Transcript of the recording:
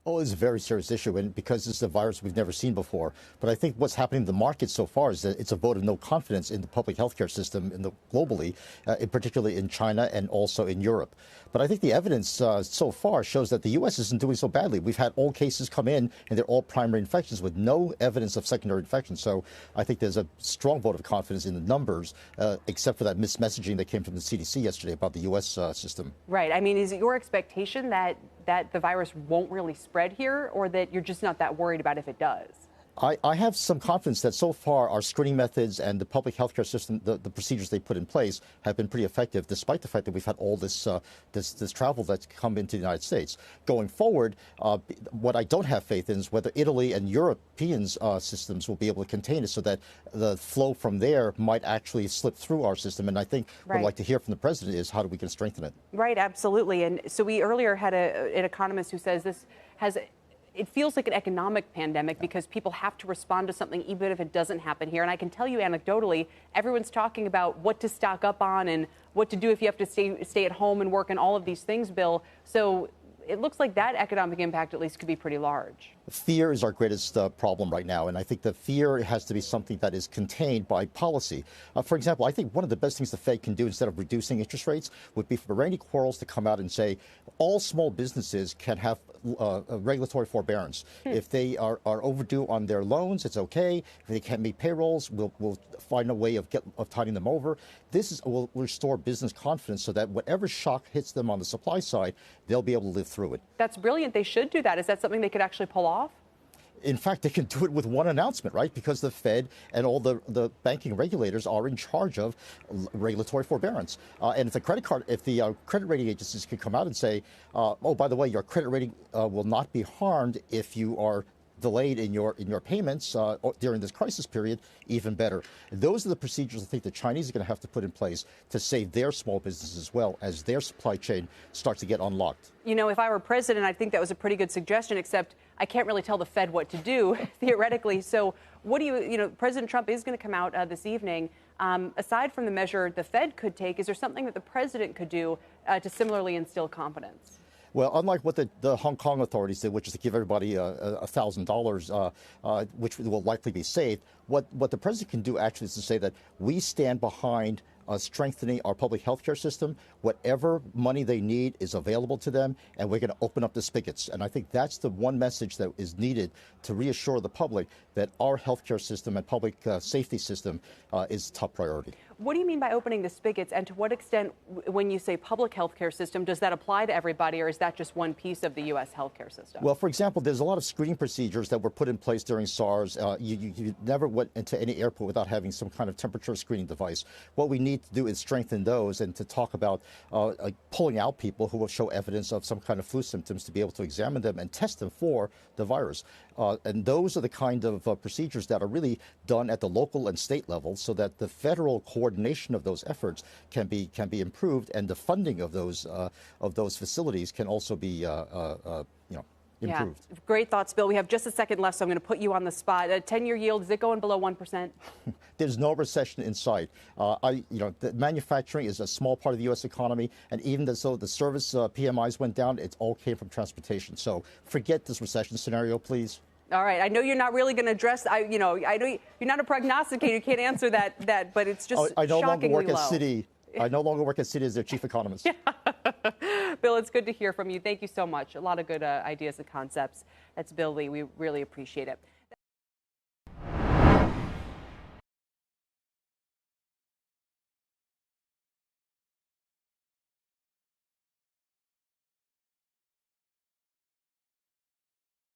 Oh, it's a very serious issue, and because it's a virus we've never seen before. But I think what's happening in the market so far is that it's a vote of no confidence in the public healthcare system globally, particularly in China and also in Europe. But I think the evidence so far shows that the U.S. isn't doing so badly. We've had all cases come in, and they're all primary infections with no evidence of secondary infection. So I think there's a strong vote of confidence in the numbers, except for that mismessaging that came from the CDC yesterday about the U.S. System. Right. I mean, is it your expectation that the virus won't really spread here, or that you're just not that worried about if it does? I have some confidence that so far our screening methods and the public healthcare system, the procedures they put in place, have been pretty effective, despite the fact that we've had all this travel that's come into the United States. Going forward, what I don't have faith in is whether Italy and European systems will be able to contain it, so that the flow from there might actually slip through our system. And I think what I'd like to hear from the president is how do we can strengthen it? Right, absolutely. And so we earlier had an economist who says this has. It feels like an economic pandemic because people have to respond to something even if it doesn't happen here. And I can tell you anecdotally, everyone's talking about what to stock up on and what to do if you have to stay at home and work and all of these things, Bill. So it looks like that economic impact at least could be pretty large. Fear is our greatest problem right now, and I think the fear has to be something that is contained by policy. For example, I think one of the best things the Fed can do instead of reducing interest rates would be for Randy Quarles to come out and say all small businesses can have regulatory forbearance. If they are overdue on their loans, it's okay. If they can't meet payrolls, we'll find a way of tiding them over. Will restore business confidence so that whatever shock hits them on the supply side, they'll be able to live through it. That's brilliant. They should do that. Is that something they could actually pull off? In fact, they can do it with one announcement, right? Because the Fed and all the banking regulators are in charge of regulatory forbearance. And if the credit rating agencies can come out and say, oh, by the way, your credit rating will not be harmed if you are delayed in your payments during this crisis period, even better. Those are the procedures I think the Chinese are going to have to put in place to save their small businesses as well as their supply chain starts to get unlocked. You know, if I were president, I think that was a pretty good suggestion, except I can't really tell the Fed what to do, theoretically. So what do you President Trump is going to come out this evening. Aside from the measure the Fed could take, is there something that the president could do to similarly instill confidence? Well, unlike what the Hong Kong authorities did, which is to give everybody $1,000, which will likely be saved, what the president can do actually is to say that we stand behind strengthening our public health care system. Whatever money they need is available to them, and we're going to open up the spigots. And I think that's the one message that is needed to reassure the public that our health care system and public safety system is top priority. What do you mean by opening the spigots, and to what extent, when you say public health care system, does that apply to everybody, or is that just one piece of the U.S. health care system? Well, for example, there's a lot of screening procedures that were put in place during SARS. You never went into any airport without having some kind of temperature screening device. What we need to do is strengthen those and to talk about pulling out people who will show evidence of some kind of flu symptoms to be able to examine them and test them for the virus. And those are the kind of procedures that are really done at the local and state level, so that the federal coordination of those efforts can be improved, and the funding of those facilities can also be improved. Yeah, great thoughts, Bill. We have just a second left, so I'm going to put you on the spot. 10-year yield, is it going below 1%? There's no recession in sight. The manufacturing is a small part of the U.S. economy, and even though the service PMIs went down, it all came from transportation. So forget this recession scenario, please. All right. I know you're not really going to address. I know you're not a prognosticator. You can't answer that. But it's just I no longer shockingly work low. at Citi. I no longer work at Citi as their chief economist. Bill, it's good to hear from you. Thank you so much. A lot of good ideas and concepts. That's Bill Lee. We really appreciate it.